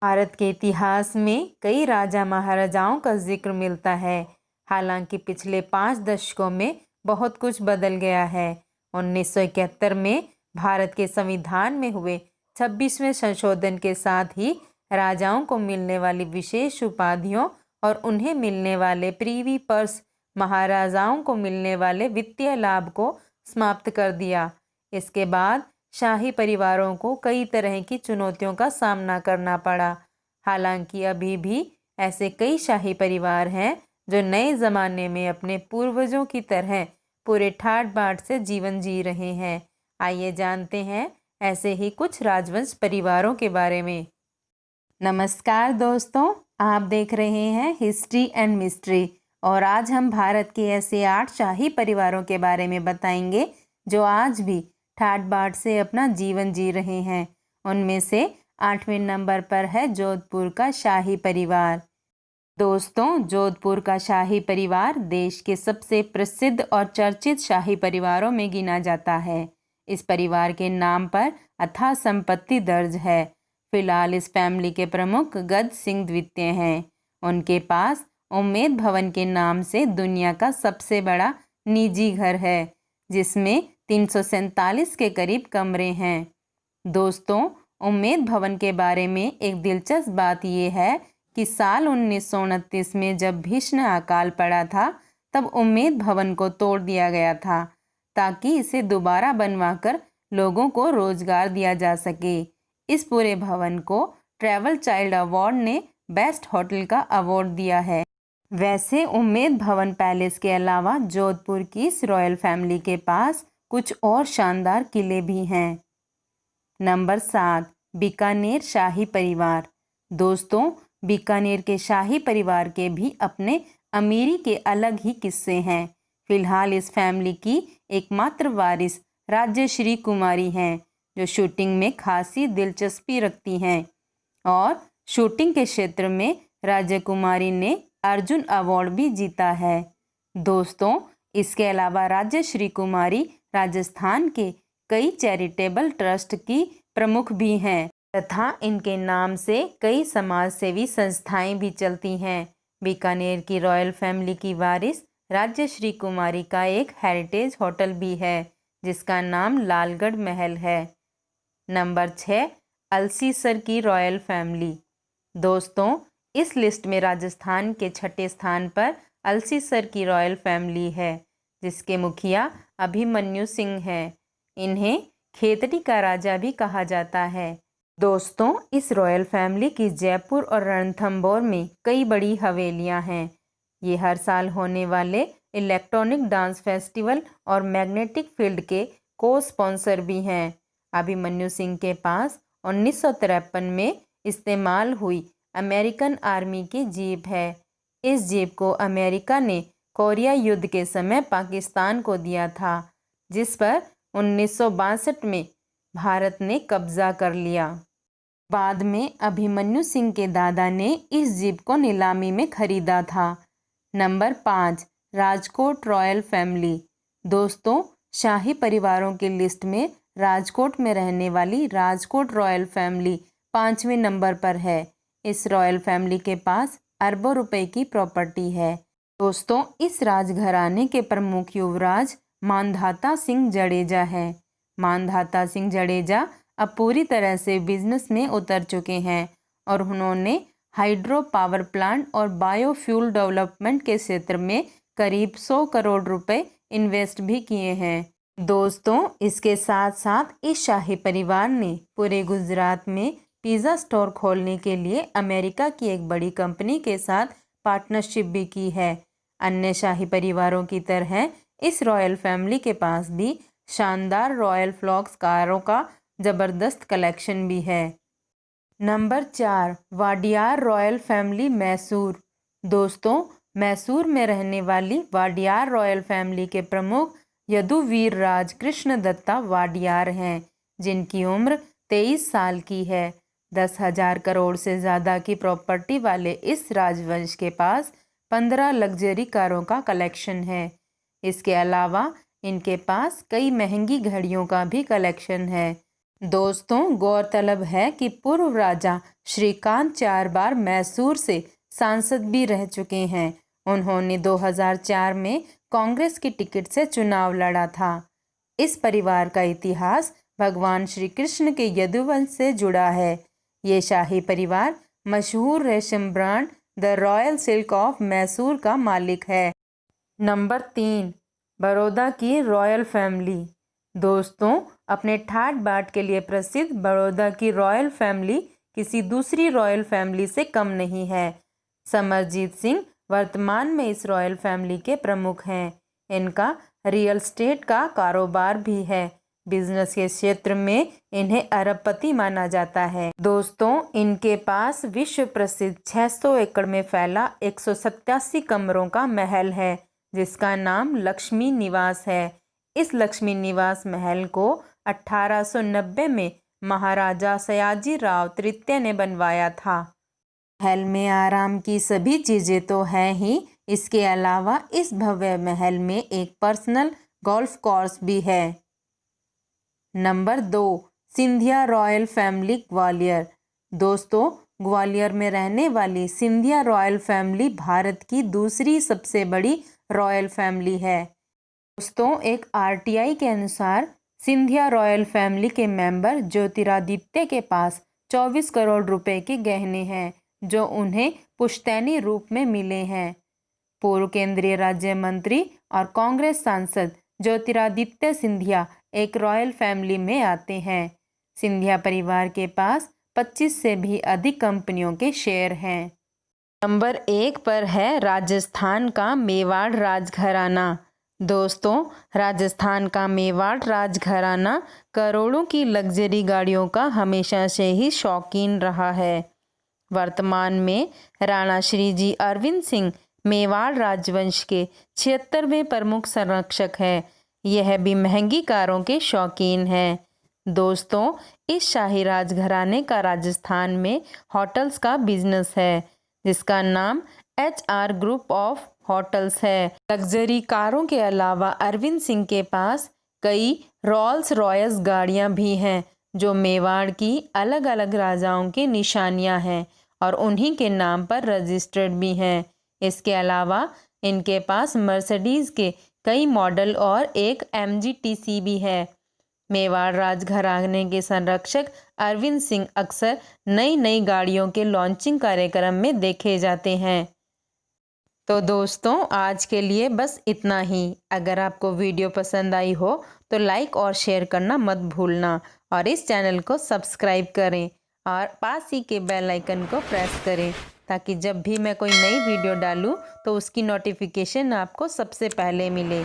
भारत के इतिहास में कई राजा महाराजाओं का जिक्र मिलता है। हालांकि पिछले 5 दशकों में बहुत कुछ बदल गया है। 1971 में भारत के संविधान में हुए 26वें संशोधन के साथ ही राजाओं को मिलने वाली विशेष उपाधियों और उन्हें मिलने वाले प्रीवी पर्स, महाराजाओं को मिलने वाले वित्तीय लाभ को समाप्त कर दिया। इसके बाद शाही परिवारों को कई तरह की चुनौतियों का सामना करना पड़ा। हालांकि अभी भी ऐसे कई शाही परिवार हैं जो नए ज़माने में अपने पूर्वजों की तरह पूरे ठाट बाट से जीवन जी रहे हैं। आइए जानते हैं ऐसे ही कुछ राजवंश परिवारों के बारे में। नमस्कार दोस्तों, आप देख रहे हैं हिस्ट्री एंड मिस्ट्री और आज हम भारत के ऐसे 8 शाही परिवारों के बारे में बताएंगे जो आज भी ठाट बाट से अपना जीवन जी रहे हैं। उनमें से 8वें नंबर पर है जोधपुर का शाही परिवार। दोस्तों, जोधपुर का शाही परिवार देश के सबसे प्रसिद्ध और चर्चित शाही परिवारों में गिना जाता है। इस परिवार के नाम पर अथाह संपत्ति दर्ज है। फिलहाल इस फैमिली के प्रमुख गद सिंह द्वितीय हैं। उनके पास उम्मेद भवन के नाम से दुनिया का सबसे बड़ा निजी घर है, जिसमें 347 के करीब कमरे हैं। दोस्तों, उम्मेद भवन के बारे में एक दिलचस्प बात यह है कि साल 1929 में जब भीषण अकाल पड़ा था, तब उम्मेद भवन को तोड़ दिया गया था ताकि इसे दोबारा बनवाकर लोगों को रोजगार दिया जा सके। इस पूरे भवन को ट्रैवल चाइल्ड अवार्ड ने बेस्ट होटल का अवार्ड दिया है। वैसे उम्मेद भवन पैलेस के अलावा जोधपुर की इस रॉयल फैमिली के पास कुछ और शानदार किले भी हैं। नंबर 7, बीकानेर शाही परिवार। दोस्तों, बीकानेर के शाही परिवार के भी अपने अमीरी के अलग ही किस्से हैं। फिलहाल इस फैमिली की एकमात्र वारिस राज्यश्री कुमारी हैं, जो शूटिंग में खासी दिलचस्पी रखती हैं और शूटिंग के क्षेत्र में राज्य कुमारी ने अर्जुन अवार्ड भी जीता है। दोस्तों, इसके अलावा राज्यश्री कुमारी राजस्थान के कई चैरिटेबल ट्रस्ट की प्रमुख भी हैं तथा इनके नाम से कई समाज सेवी संस्थाएं भी चलती हैं। बीकानेर की रॉयल फैमिली की वारिस राज्यश्री कुमारी का एक हेरिटेज होटल भी है, जिसका नाम लालगढ़ महल है। नंबर 6, अल्सीसर की रॉयल फैमिली। दोस्तों, इस लिस्ट में राजस्थान के 6ठे स्थान पर अल्सीसर की रॉयल फैमिली है, जिसके मुखिया अभिमन्यु सिंह हैं। इन्हें खेतड़ी का राजा भी कहा जाता है। दोस्तों, इस रॉयल फैमिली की जयपुर और रणथंभौर में कई बड़ी हवेलियां हैं। ये हर साल होने वाले इलेक्ट्रॉनिक डांस फेस्टिवल और मैग्नेटिक फील्ड के को स्पॉन्सर भी हैं। अभिमन्यु सिंह के पास 1953 में इस्तेमाल हुई अमेरिकन आर्मी की जीप है। इस जीप को अमेरिका ने कोरिया युद्ध के समय पाकिस्तान को दिया था, जिस पर 1962 में भारत ने कब्जा कर लिया। बाद में अभिमन्यु सिंह के दादा ने इस जीप को नीलामी में खरीदा था। Number 5, Rajkot royal family. दोस्तों, शाही परिवारों की लिस्ट में राजकोट में रहने वाली राजकोट रॉयल फैमिली 5वें नंबर पर है। इस रॉयल फैमिली के पास अरबों रुपए की प्रॉपर्टी है। दोस्तों, इस राजघराने के प्रमुख युवराज मानधाता सिंह जडेजा हैं। मानधाता सिंह जडेजा अब पूरी तरह से बिजनेस में उतर चुके हैं और उन्होंने हाइड्रो पावर प्लांट और बायोफ्यूल डेवलपमेंट के क्षेत्र में करीब 100 करोड़ रुपए इन्वेस्ट भी किए हैं। दोस्तों, इसके साथ साथ इस शाही परिवार ने पूरे गुजरात में पिज़्ज़ा स्टोर खोलने के लिए अमेरिका की एक बड़ी कंपनी के साथ पार्टनरशिप भी की है। अन्य शाही परिवारों की तरह इस रॉयल फैमिली के पास भी शानदार रॉयल फ्लॉक्स कारों का ज़बरदस्त कलेक्शन भी है। Number 4, Wadiyar royal family Mysore. दोस्तों, मैसूर में रहने वाली वाडियार रॉयल फैमिली के प्रमुख यदुवीर राज कृष्ण दत्ता वाडियार हैं, जिनकी उम्र 23 साल की है। 10,000 करोड़ से ज़्यादा की प्रॉपर्टी वाले इस राजवंश के पास 15 लग्जरी कारों का कलेक्शन है। इसके अलावा इनके पास कई महंगी घड़ियों का भी कलेक्शन है। दोस्तों, गौरतलब है कि पूर्व राजा श्रीकांत 4 बार मैसूर से सांसद भी रह चुके हैं। उन्होंने 2004 में कांग्रेस की टिकट से चुनाव लड़ा था। इस परिवार का इतिहास भगवान श्री कृष्ण के यदुवंश से जुड़ा है। ये शाही परिवार मशहूर रेशम brand the royal silk of Mysore का मालिक है। नंबर 3, बड़ौदा की रॉयल फैमिली। दोस्तों, अपने ठाट बाट के लिए प्रसिद्ध बड़ौदा की रॉयल फैमिली किसी दूसरी रॉयल फैमिली से कम नहीं है। समरजीत सिंह वर्तमान में इस रॉयल फैमिली के प्रमुख हैं। इनका रियल एस्टेट का कारोबार भी है। बिजनेस के क्षेत्र में इन्हें अरबपति माना जाता है। दोस्तों, इनके पास विश्व प्रसिद्ध 600 एकड़ में फैला 187 कमरों का महल है, जिसका नाम लक्ष्मी निवास है। इस लक्ष्मी निवास महल को 1890 में महाराजा सयाजी राव तृतीय ने बनवाया था। महल में आराम की सभी चीज़ें तो हैं ही, इसके अलावा इस भव्य महल में एक पर्सनल गोल्फ कोर्स भी है। Number 2, Scindia royal family Gwalior. दोस्तों, ग्वालियर में रहने वाली सिंधिया रॉयल फैमिली भारत की दूसरी सबसे बड़ी रॉयल फैमिली है। दोस्तों, एक आरटीआई के अनुसार सिंधिया रॉयल फैमिली के मेंबर ज्योतिरादित्य के पास 24 करोड़ रुपए के गहने हैं, जो उन्हें पुश्तैनी रूप में मिले हैं। पूर्व केंद्रीय राज्य मंत्री और कांग्रेस सांसद ज्योतिरादित्य सिंधिया एक रॉयल फैमिली में आते हैं। सिंधिया परिवार के पास 25 से भी अधिक कंपनियों के शेयर हैं। नंबर 1 पर है राजस्थान का मेवाड़ राजघराना। दोस्तों, राजस्थान का मेवाड़ राजघराना करोड़ों की लग्जरी गाड़ियों का हमेशा से ही शौकीन रहा है। वर्तमान में राणा श्रीजी अरविंद सिंह मेवाड़ राजवंश के 76वें प्रमुख संरक्षक हैं। यह भी महंगी कारों के शौकीन हैं। दोस्तों, इस शाही राजघराने का राजस्थान में होटल्स का बिजनेस है, जिसका नाम HR ग्रुप ऑफ होटल्स है। लग्जरी कारों के अलावा अरविंद सिंह के पास कई रोल्स रॉयस गाड़ियां भी हैं, जो मेवाड़ की अलग अलग राजाओं की निशानियां हैं और उन्हीं के नाम पर रजिस्टर्ड भी हैं। इसके अलावा इनके पास मर्सिडीज़ के कई मॉडल और एक MG-TC भी है। मेवाड़ राजघराने के संरक्षक अरविंद सिंह अक्सर नई नई गाड़ियों के लॉन्चिंग कार्यक्रम में देखे जाते हैं। तो दोस्तों, आज के लिए बस इतना ही। अगर आपको वीडियो पसंद आई हो तो लाइक और शेयर करना मत भूलना और इस चैनल को सब्सक्राइब करें और पास ही के बेल आइकन को प्रेस करें, ताकि जब भी मैं कोई नई वीडियो डालूं तो उसकी नोटिफिकेशन आपको सबसे पहले मिले।